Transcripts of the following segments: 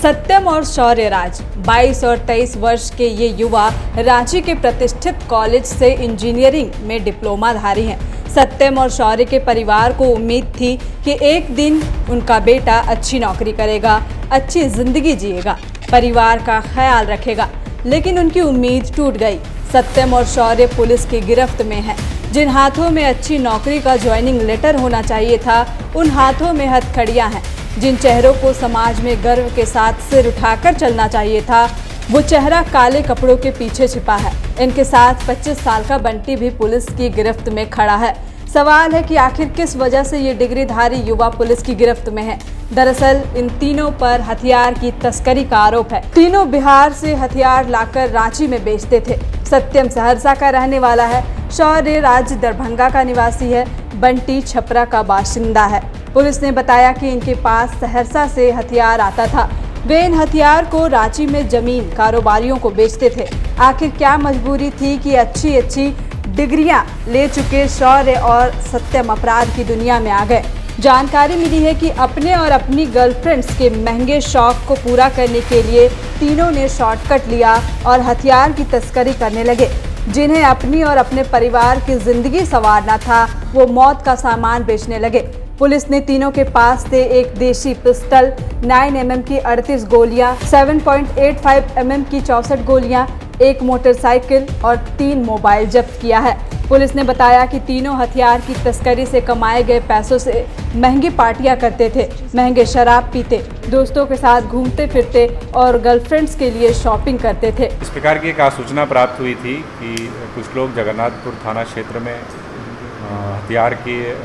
सत्यम और शौर्यराज 22 और 23 वर्ष के ये युवा रांची के प्रतिष्ठित कॉलेज से इंजीनियरिंग में डिप्लोमाधारी हैं। सत्यम और शौर्य के परिवार को उम्मीद थी कि एक दिन उनका बेटा अच्छी नौकरी करेगा, अच्छी जिंदगी जिएगा, परिवार का ख्याल रखेगा, लेकिन उनकी उम्मीद टूट गई। सत्यम और शौर्य पुलिस की गिरफ्त में हैं। जिन हाथों में अच्छी नौकरी का ज्वाइनिंग लेटर होना चाहिए था, उन हाथों में हथकड़ियां हैं। जिन चेहरों को समाज में गर्व के साथ सिर उठाकर चलना चाहिए था, वो चेहरा काले कपड़ों के पीछे छिपा है। इनके साथ 25 साल का बंटी भी पुलिस की गिरफ्त में खड़ा है। सवाल है कि आखिर किस वजह से ये डिग्रीधारी युवा पुलिस की गिरफ्त में है। दरअसल इन तीनों पर हथियार की तस्करी का आरोप है। तीनों बिहार से हथियार लाकर रांची में बेचते थे। सत्यम सहरसा का रहने वाला है, शौर्य राज दरभंगा का निवासी है, बंटी छपरा का बाशिंदा है। पुलिस ने बताया कि इनके पास सहरसा से हथियार आता था। वे इन हथियार को रांची में जमीन कारोबारियों को बेचते थे। आखिर क्या मजबूरी थी कि अच्छी डिग्रियां ले चुके शौर्य और सत्यम अपराध की दुनिया में आ गए। जानकारी मिली है कि अपने और अपनी गर्लफ्रेंड्स के महंगे शौक को पूरा करने के लिए तीनों ने शॉर्टकट लिया और हथियार की तस्करी करने लगे। जिन्हें अपनी और अपने परिवार की जिंदगी संवारना था, वो मौत का सामान बेचने लगे। पुलिस ने तीनों के पास से एक देशी पिस्टल, 9 mm की 38 गोलियां, 7.85 mm की 64 गोलियां, एक मोटरसाइकिल और 3 मोबाइल जब्त किया है। पुलिस ने बताया कि तीनों हथियार की तस्करी से कमाए गए पैसों से महंगी पार्टियां करते थे, महंगे शराब पीते, दोस्तों के साथ घूमते फिरते और गर्लफ्रेंड्स के लिए शॉपिंग करते थे। इस प्रकार की एक सूचना प्राप्त हुई थी कि कुछ लोग जगन्नाथपुर थाना क्षेत्र में हथियार की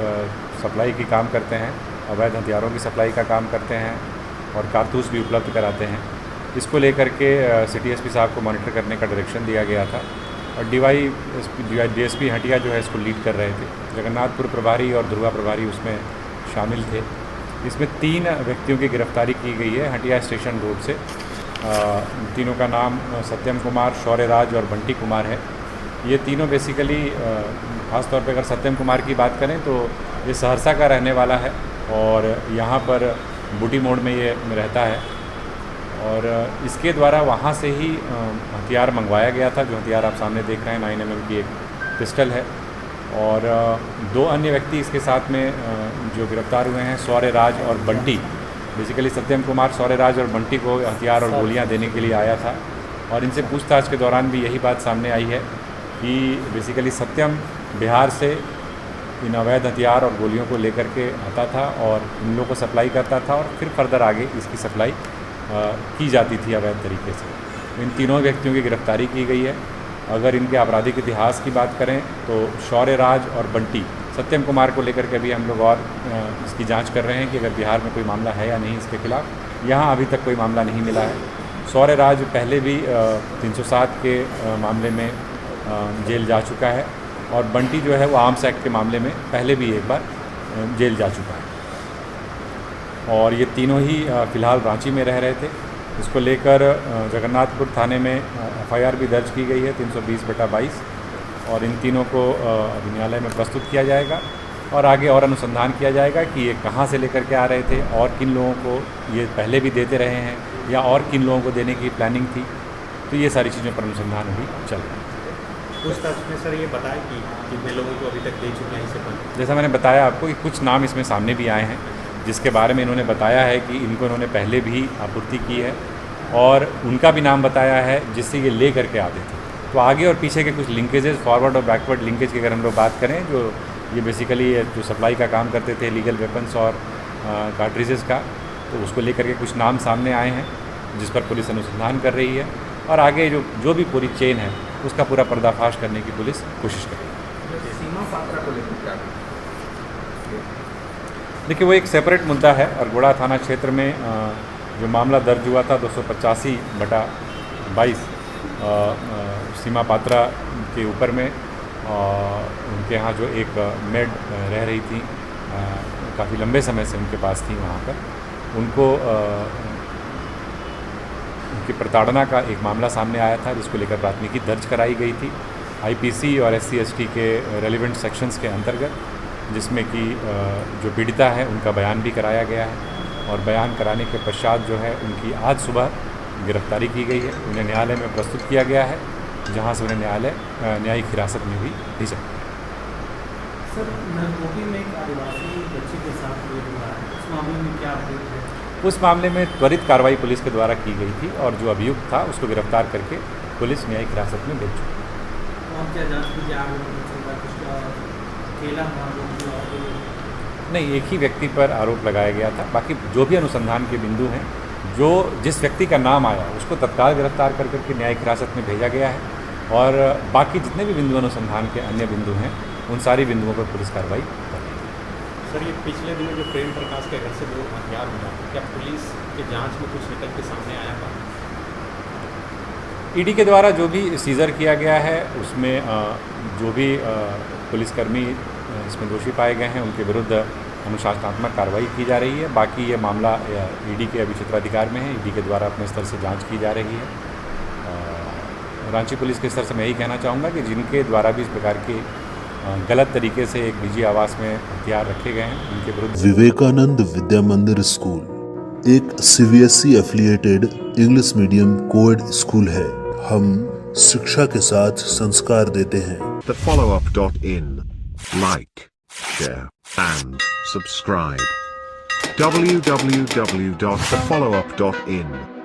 सप्लाई की काम करते हैं, अवैध हथियारों की सप्लाई का काम करते हैं और कारतूस भी उपलब्ध कराते हैं। इसको लेकर के सिटी एसपी साहब को मॉनिटर करने का डायरेक्शन दिया गया था और डीएसपी हटिया जो है इसको लीड कर रहे थे। जगन्नाथपुर प्रभारी और ध्रुवा प्रभारी उसमें शामिल थे। इसमें 3 व्यक्तियों की गिरफ्तारी की गई है हटिया स्टेशन रोड से। तीनों का नाम सत्यम कुमार, शौर्यराज और बंटी कुमार है। ये तीनों बेसिकली ख़ास तौर पे अगर सत्यम कुमार की बात करें तो ये सहरसा का रहने वाला है और यहाँ पर बूटी मोड़ में ये रहता है और इसके द्वारा वहाँ से ही हथियार मंगवाया गया था। जो हथियार आप सामने देख रहे हैं 9 mm की एक पिस्टल है और 2 अन्य व्यक्ति इसके साथ में जो गिरफ्तार हुए हैं, शौर्यराज और बंटी। बेसिकली सत्यम कुमार शौर्यराज और बंटी को हथियार और गोलियाँ देने के लिए आया था और इनसे पूछताछ के दौरान भी यही बात सामने आई है कि बेसिकली सत्यम बिहार से इन अवैध हथियार और गोलियों को लेकर के आता था और इन लोगों को सप्लाई करता था और फिर फर्दर आगे इसकी सप्लाई की जाती थी अवैध तरीके से। इन तीनों व्यक्तियों की गिरफ्तारी की गई है। अगर इनके आपराधिक इतिहास की बात करें तो शौर्यराज और बंटी, सत्यम कुमार को लेकर के अभी हम लोग और इसकी जांच कर रहे हैं कि अगर बिहार में कोई मामला है या नहीं इसके खिलाफ। यहाँ अभी तक कोई मामला नहीं मिला है। शौर्यराज पहले भी 307 के मामले में जेल जा चुका है और बंटी जो है वो आर्म्स एक्ट के मामले में पहले भी एक बार जेल जा चुका है और ये तीनों ही फ़िलहाल रांची में रह रहे थे। इसको लेकर जगन्नाथपुर थाने में एफआईआर भी दर्ज की गई है 320/22 और इन तीनों को अभी न्यायालय में प्रस्तुत किया जाएगा और आगे और अनुसंधान किया जाएगा कि ये कहाँ से लेकर के आ रहे थे और किन लोगों को ये पहले भी देते रहे हैं या और किन लोगों को देने की प्लानिंग थी। तो ये सारी चीज़ों पर अनुसंधान अभी चल रहा है। पूछताछ में सर ये बताया कि कितने लोगों को अभी तक दे चुके हैं इससे पहले? जैसा मैंने बताया आपको कि कुछ नाम इसमें सामने भी आए हैं जिसके बारे में इन्होंने बताया है कि इनको इन्होंने पहले भी आपूर्ति की है और उनका भी नाम बताया है जिससे ये ले करके आते थे। तो आगे और पीछे के कुछ लिंकेजेस, फॉरवर्ड और बैकवर्ड लिंकेज की अगर हम लोग बात करें, जो ये बेसिकली जो सप्लाई का काम करते थे लीगल वेपन्स और कार्ट्रिजेस का, तो उसको लेकर के कुछ नाम सामने आए हैं जिस पर पुलिस अनुसंधान कर रही है और आगे जो भी पूरी चेन है उसका पूरा पर्दाफाश करने की पुलिस कोशिश कर रही है। सीमा पात्रा को लेकर क्या? देखिए, वो एक सेपरेट मुद्दा है और गोड़ा थाना क्षेत्र में जो मामला दर्ज हुआ था 285/22 सीमा पात्रा के ऊपर में उनके यहाँ जो एक मेड रह रही थी, काफ़ी लंबे समय से उनके पास थी वहाँ पर, उनको उनकी प्रताड़ना का एक मामला सामने आया था जिसको लेकर प्राथमिकी दर्ज कराई गई थी आईपीसी और SC/ST के रेलिवेंट सेक्शंस के अंतर्गत, जिसमें कि जो पीड़िता है उनका बयान भी कराया गया है और बयान कराने के पश्चात जो है उनकी आज सुबह गिरफ्तारी की गई है। उन्हें न्यायालय में प्रस्तुत किया गया है, जहां से उन्हें न्यायालय न्यायिक हिरासत में भी भेजा। सर, नरकोटी में एक आदिवासी बच्ची के साथ हुआ है, उस मामले में क्या अपडेट है? उस मामले में त्वरित कार्रवाई पुलिस के द्वारा की गई थी और जो अभियुक्त था उसको गिरफ्तार करके पुलिस न्यायिक हिरासत में भेज चुकी है। और क्या जांच की जा रही है? अकेला नहीं, एक ही व्यक्ति पर आरोप लगाया गया था। बाकी जो भी अनुसंधान के बिंदु हैं, जो जिस व्यक्ति का नाम आया उसको तत्काल गिरफ्तार कर करके न्यायिक हिरासत में भेजा गया है और बाकी जितने भी बिंदु अनुसंधान के अन्य बिंदु हैं उन सारी बिंदुओं पर पुलिस कार्रवाई कर रही है। सर, ये पिछले दिनों जो प्रेम प्रकाश के घर से जो हथियार मिला, क्या पुलिस के जांच में कुछ निकल के सामने आया था? ईडी के द्वारा जो भी सीज़र किया गया है उसमें जो भी पुलिसकर्मी इसमें दोषी पाए गए हैं उनके विरुद्ध अनुशासनात्मक कार्रवाई की जा रही है। बाकी ये मामला ईडी के अभी क्षेत्राधिकार में है, ईडी के द्वारा अपने स्तर से जांच की जा रही है। रांची पुलिस के स्तर से मैं यही कहना चाहूँगा कि जिनके द्वारा भी इस प्रकार के गलत तरीके से एक निजी आवास में हथियार रखे गए हैं उनके विरुद्ध। विवेकानंद विद्या मंदिर स्कूल एक CBSE affiliated English medium coed school है। हम शिक्षा के साथ संस्कार देते हैं। thefollowup.in. Like, share, and subscribe. www.thefollowup.in